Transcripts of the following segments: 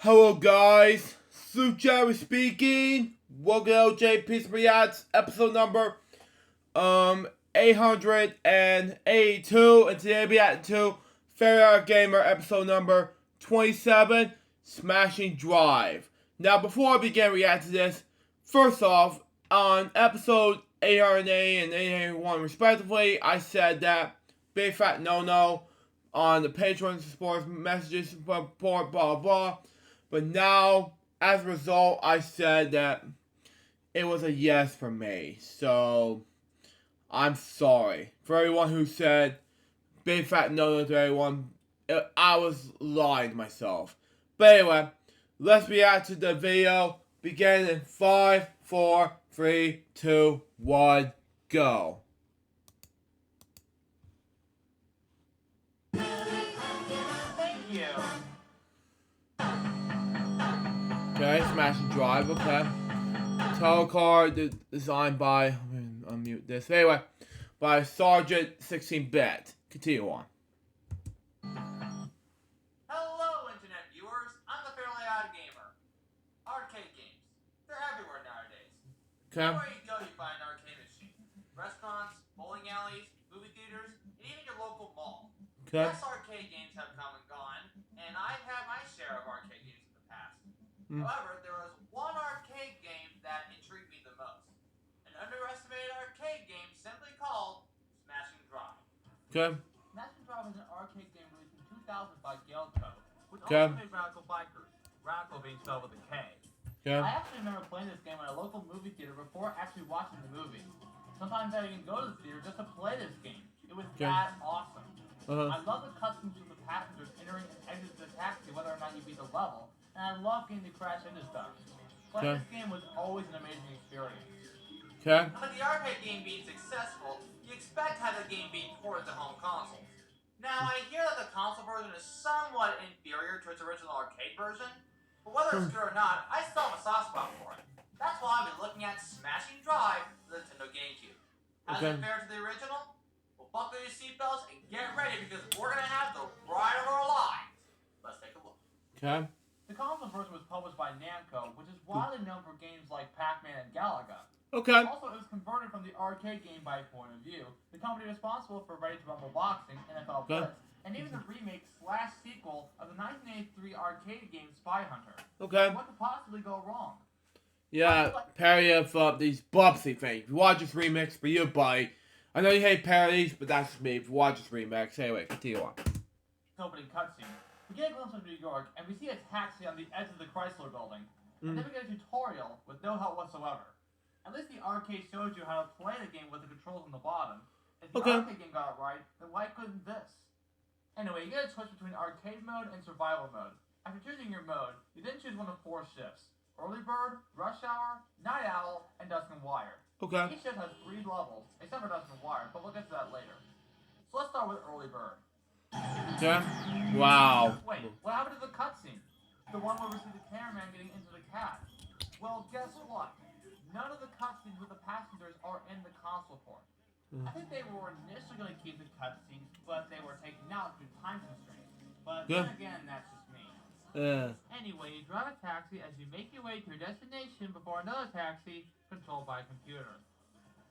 Hello guys, Sue Jerry speaking. Welcome to LJPCBM episode number 882, and today we'll be at OddGamer episode number 27, Smashing Drive. Now before I begin reacting to this, first off, on episode 880 and 881 respectively, I said that big fat no on the Patreon support messages, blah blah blah. But now, as a result, I said that it was a yes for me. So, I'm sorry. For everyone who said big fat no to everyone, I was lying to myself. But anyway, let's react to the video. Begin in 5, 4, 3, 2, 1, go. Thank you. Okay, Smashing Drive, okay. Title card designed by, unmute this. Anyway, by Sergeant 16-Bit. Continue on. Hello, Internet viewers. I'm the Fairly OddGamer. Arcade games. They're everywhere nowadays. Okay. Everywhere you go, you find an arcade machine. Restaurants, bowling alleys, movie theaters, and even your local mall. Okay. Yes, arcade games have come and gone, and I've had my share of arcade games in the past. However, there was one arcade game that intrigued me the most. An underestimated arcade game simply called Smashing Drive. Okay. Smashing Drive is an arcade game released in 2000 by Galco, with Okay. ultimate radical bikers, radical being spelled with a K. Okay. I actually remember playing this game at a local movie theater before actually watching the movie. Sometimes I even go to the theater just to play this game. It was that awesome. I love the cutscenes of the passengers entering and exiting the taxi whether or not you beat the level, and I love getting to crash into stuff. But this game was always an amazing experience. Okay. With the arcade game being successful, you expect to have the game being ported to home consoles. Now, I hear that the console version is somewhat inferior to its original arcade version, but whether it's true or not, I still have a soft spot for it. That's why I've been looking at Smashing Drive for the Nintendo GameCube. How does it compare to the original? Well, buckle your seatbelts and get ready because we're going to have the ride of our lives. Let's take a look. Okay. The console version was published by Namco, which is widely known for games like Pac-Man and Galaga. Okay. Also, it was converted from the arcade game by Point of View, the company responsible for Ready to Rumble Boxing, NFL Blitz, and even the remake/sequel of the 1983 arcade game Spy Hunter. Okay. What could possibly go wrong? Yeah, parody of these Bubsy things. If you watch this remix for you, buddy. I know you hate parodies, but that's me. If you watch this remix, anyway, continue on. Opening cutscene. We get a glimpse of New York, and we see a taxi on the edge of the Chrysler building. And then we get a tutorial with no help whatsoever. At least the arcade shows you how to play the game with the controls on the bottom. If the arcade game got it right, then why couldn't this? Anyway, you get a choice between arcade mode and survival mode. After choosing your mode, you then choose one of 4 shifts. Early Bird, Rush Hour, Night Owl, and Dusk and Wire. Okay. Each shift has 3 levels, except for Dusk and Wire, but we'll get to that later. So let's start with Early Bird. Okay. Wow. Wait, what happened to the cutscene? The one where we see the cameraman getting into the cab. Well, guess what? None of the cutscenes with the passengers are in the console port. I think they were initially going to keep the cutscenes, but they were taken out due to time constraints. But then again, that's just me. Anyway, you drive a taxi as you make your way to your destination before another taxi controlled by a computer.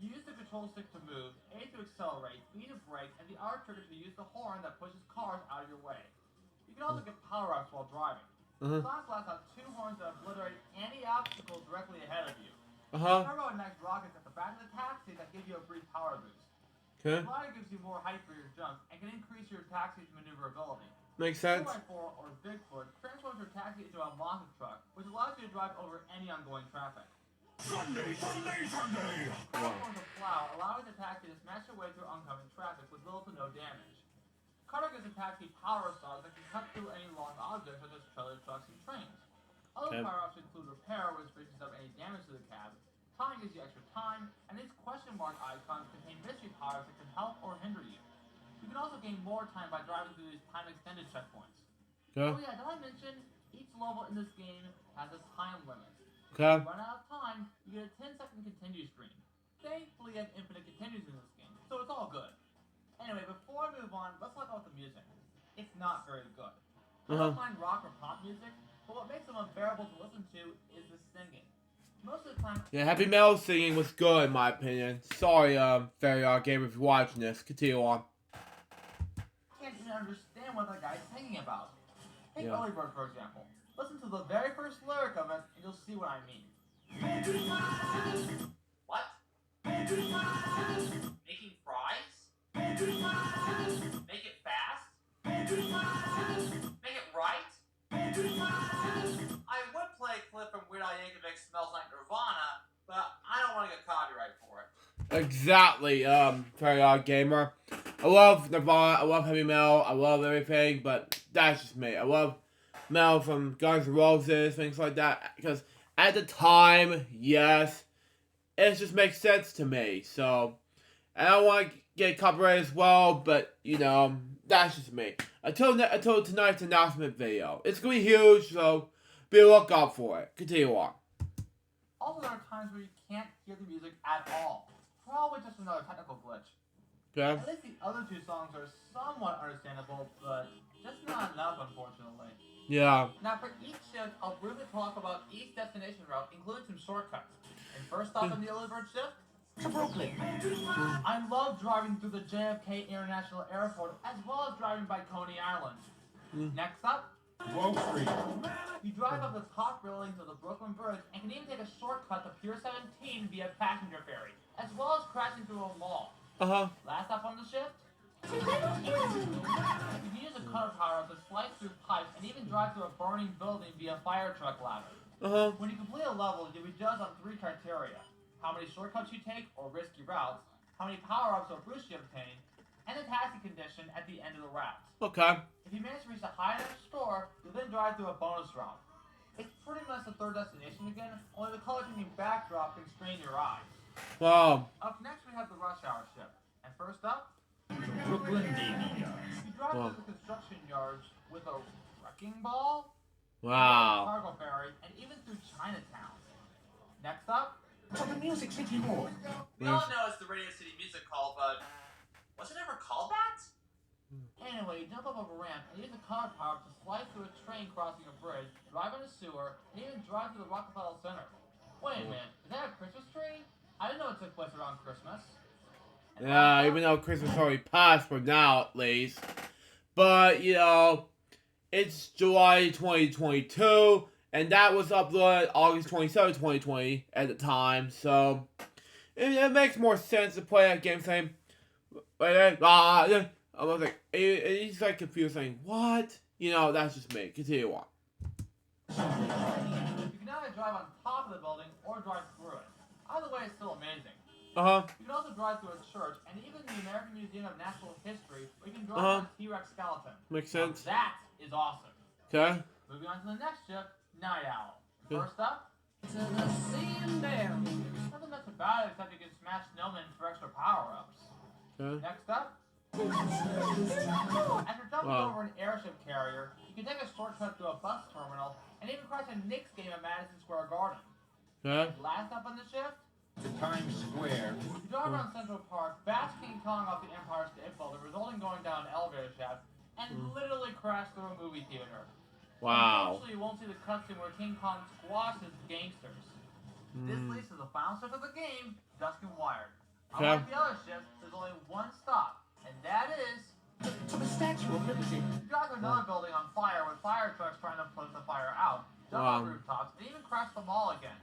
You use the control stick to move, A to accelerate, B to brake, and the R trigger to use the horn that pushes cars out of your way. You can also get power-ups while driving. Sunglass have 2 horns that obliterate any obstacle directly ahead of you. Turbo and next rockets at the back of the taxi that give you a brief power boost. Okay. The glider gives you more height for your jumps and can increase your taxi's maneuverability. Makes sense. 4x4 or Bigfoot transforms your taxi into a monster truck, which allows you to drive over any ongoing traffic. Sunday! Platforms of plow, allowing the taxi to smash their way through oncoming traffic with little to no damage. Cutter gives the taxi power stars that can cut through any long objects such as trailers, trucks, and trains. Other power-ups include repair, which fixes up any damage to the cab. Time gives you extra time, and these question mark icons contain mystery powers that can help or hinder you. You can also gain more time by driving through these time-extended checkpoints. Oh yeah, did I mention, each level in this game has a time limit. If you run out of time, you get a 10-second continue screen. Thankfully, you have infinite continues in this game, so it's all good. Anyway, before I move on, let's talk about the music. It's not very good. I don't mind rock or pop music, but but what makes them unbearable to listen to is the singing. Most of the time, Yeah, Heavy Metal singing was good in my opinion. Sorry, Fairy Gamer, if you're watching this. Continue on. I can't even understand what that guy's singing about. Take Yeah. Early Bird, for example. Listen to the very first lyric of it, and you'll see what I mean. What? Making fries? Make it fast? Make it right? I would play a clip from Weird Al Yankovic Smells Like Nirvana, but I don't want to get copyright for it. Exactly, Fairy Gamer. I love Nirvana, I love Heavy Metal, I love everything, but that's just me. I love metal from Guns N' Roses, things like that, because at the time, yes, it just makes sense to me, so, I don't want to get copyrighted as well, but, you know, that's just me. Until tonight's announcement video. It's going to be huge, so be a lookout for it. Continue on. Also, there are times where you can't hear the music at all. Probably just another technical glitch. Okay? At least the other two songs are somewhat understandable, but just not enough, unfortunately. Yeah. Now, for each shift, I'll briefly talk about each destination route, including some shortcuts. And first stop on the Early Bird shift, to Brooklyn. I love driving through the JFK International Airport, as well as driving by Coney Island. Next up, Wall Street. You drive up the top railings of the Brooklyn Bridge and can even take a shortcut to Pier 17 via passenger ferry, as well as crashing through a mall. Last up on the shift, you can use a cutter power to slice through pipes and even drive through a burning building via fire truck ladder. When you complete a level, you'll be judged on 3 criteria: how many shortcuts you take or risky routes, how many power-ups or boosts you obtain, and the taxi condition at the end of the route. Okay. If you manage to reach a high enough score, you'll then drive through a bonus route. It's pretty much the third destination again, only the color-changing backdrop can strain your eyes. Wow. Up next, we have the rush hour shift. And first up, the Brooklyn Navy Yard. You drive through the construction yards with a wrecking ball, Wow. cargo ferry, and even through Chinatown. Next up, the Music City Mall. We all know it's the Radio City Music Hall, but was it ever called that? Anyway, you jump up a ramp and use the car power to slide through a train crossing a bridge, drive in a sewer, and even drive through the Rockefeller Center. Wait a minute, is that a Christmas tree? I didn't know it took place around Christmas. And Yeah, even though Christmas already passed for now, at least. But, you know, it's July 2022, and that was uploaded August 27, 2020 at the time, so it makes more sense to play that game saying, I was like, he's like confused saying, what? You know, that's just me. Continue on. You can either drive on top of the building or drive through it. Either way, it's still amazing. You can also drive through a church and even the American Museum of Natural History, where you can drive on a T-Rex skeleton. Makes sense. Now, that is awesome. Okay. Moving on to the next shift, Night Owl. First up, to the sea and bear. Nothing much about it except you can smash snowmen for extra power-ups. Okay. Next up, after jumping over an airship carrier, you can take a shortcut through a bus terminal and even crash a Knicks game at Madison Square Garden. Okay. Last up on the shift, to Times Square. you drive around Central Park, bash King Kong off the Empire State Building, resulting going down an elevator shaft, and literally crash through a movie theater. Wow. Unfortunately, you won't see the cutscene where King Kong squashes gangsters. This leads to the final shift of the game, Dusk and Wired. Okay. Unlike the other shifts, there's only one stop, and that is To the Statue of Liberty. you drive to another building on fire with fire trucks trying to put the fire out, jump on rooftops, and even crash the mall again.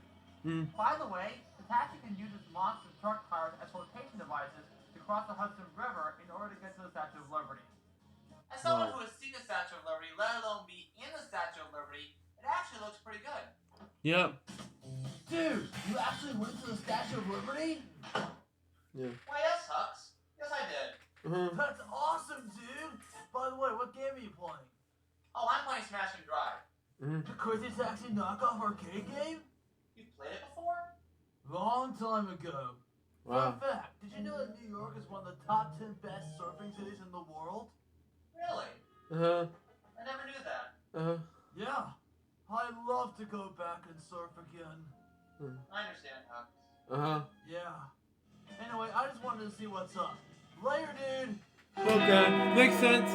By the way, the taxi can use its monster truck tires as flotation devices to cross the Hudson River in order to get to the Statue of Liberty. As someone who has seen the Statue of Liberty, let alone be in the Statue of Liberty, it actually looks pretty good. Yep. Dude, you actually went to the Statue of Liberty? Yeah. Why, yes, Hux. Yes, I did. That's awesome, dude. By the way, what game are you playing? Oh, I'm playing Smash and Drive. The Crazy Taxi knockoff arcade game? You've played it before? Long time ago. Wow. Fun fact, did you know that New York is one of the top 10 best surfing cities in the world? Really? I never knew that. Yeah. I'd love to go back and surf again. I understand, Hux. Yeah. Anyway, I just wanted to see what's up. Later, dude! Okay. Makes sense.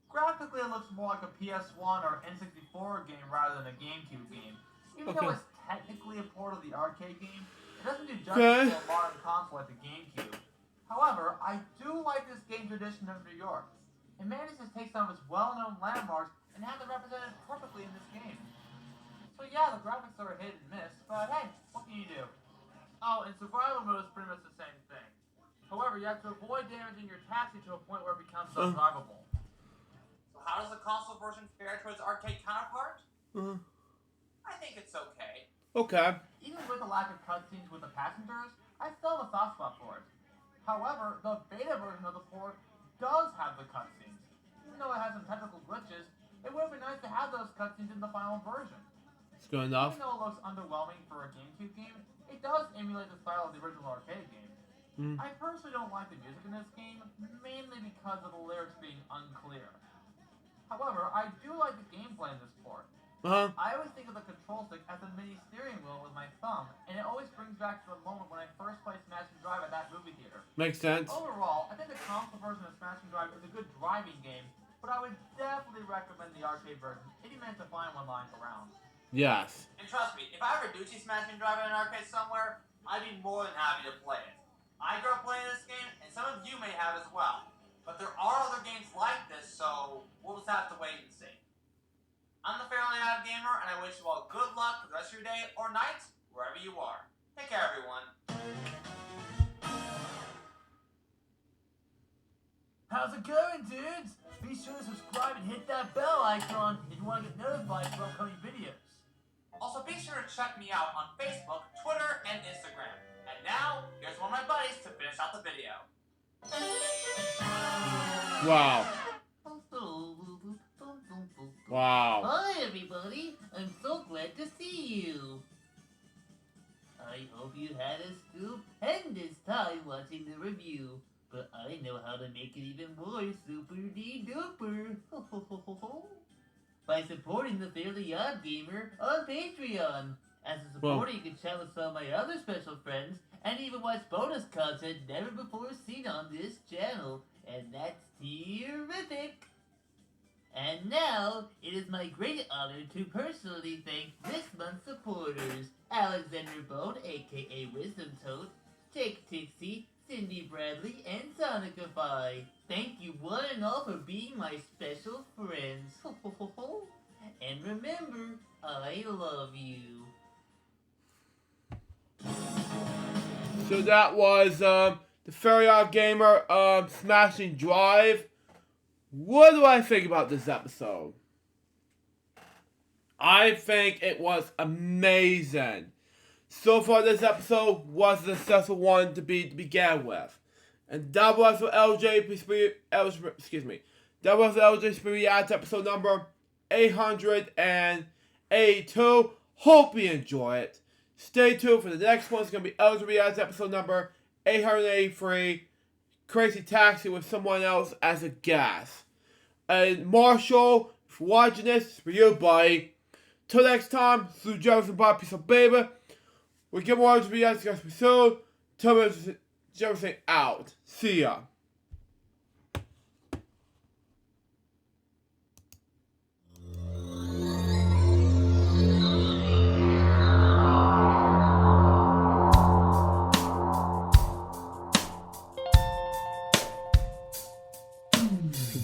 Graphically, it looks more like a PS1 or N64 game rather than a GameCube game. Even though it's technically a port of the arcade game, it doesn't do justice to a modern console like the GameCube. However, I do like this game tradition of New York. It manages to take some of its well-known landmarks and have them represented perfectly in this game. So yeah, the graphics are a hit and miss, but hey, what can you do? Oh, and survival mode is pretty much the same thing. However, you have to avoid damaging your taxi to a point where it becomes undrivable. So how does the console version fare to its arcade counterpart? I think it's okay. Okay. Even with the lack of cutscenes with the passengers, I still have a soft spot for it. However, the beta version of the port does have the cutscenes. Even though it has some technical glitches, it would have been nice to have those cutscenes in the final version. It's good enough. Even though it looks underwhelming for a GameCube game, it does emulate the style of the original arcade game. I personally don't like the music in this game, mainly because of the lyrics being unclear. However, I do like the gameplay in this port. I always think of the control stick as a mini steering wheel with my thumb, and it always brings back to the moment when I first played Smash and Drive at that movie theater. Makes sense. Overall, I think the console version of Smash and Drive is a good driving game, but I would definitely recommend the arcade version if you manage to find one lying around. Yes. And trust me, if I ever do see Smash and Drive in an arcade somewhere, I'd be more than happy to play it. I grew up playing this game, and some of you may have as well. But there are other games like this, so we'll just have to wait and see. I'm the Fairly Odd Gamer, and I wish you all good luck for the rest of your day or night, wherever you are. Take care, everyone. How's it going, dudes? Be sure to subscribe and hit that bell icon if you want to get notified for upcoming videos. Also, be sure to check me out on Facebook, Twitter, and Instagram. And now, here's one of my buddies to finish out the video. Wow. Wow. Hi everybody, I'm so glad to see you. I hope you had a stupendous time watching the review, but I know how to make it even more super-de-duper. By supporting the Fairly Odd Gamer on Patreon. As a supporter, you can chat with some of my other special friends, and even watch bonus content never before seen on this channel, and that's terrific! And now, it is my great honor to personally thank this month's supporters, Alexander Bone, aka Wisdom Toad, Jake Tixie, Cindy Bradley, and Sonicify. Thank you one and all for being my special friends. And remember, I love you. So that was the Fairly Odd Gamer Smashing Drive. What do I think about this episode? I think it was amazing. So far, this episode was a successful one to begin with. And that was the that was the LJPCBM React episode number 882. Hope you enjoy it. Stay tuned for the next one. It's going to be LJPCBM React episode number 883. Crazy Taxi with someone else as a guest. And Marshall, if you're watching this, it's for you, buddy. Till next time, Sue Jefferson, bye, peace out, baby. We'll get more LJPCBM React guys soon. Thomas Jefferson out. See ya.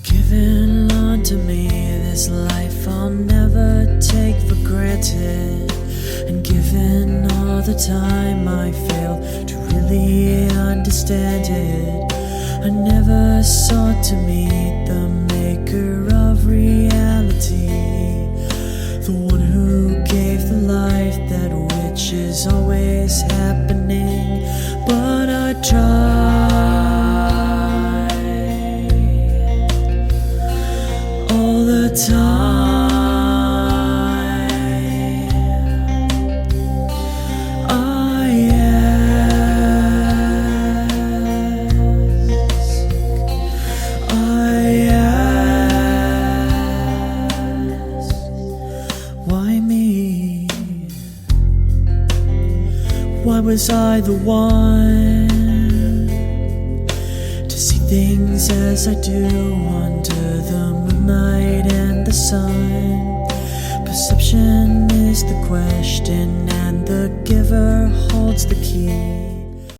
Given unto me this life I'll never take for granted, and given all the time I failed to really understand it, I never sought to meet the maker of reality, the one who gave the life that which is always happening, but I tried all the time. I ask, why me? Why was I the one to see things as I do under the moonlight holds the key.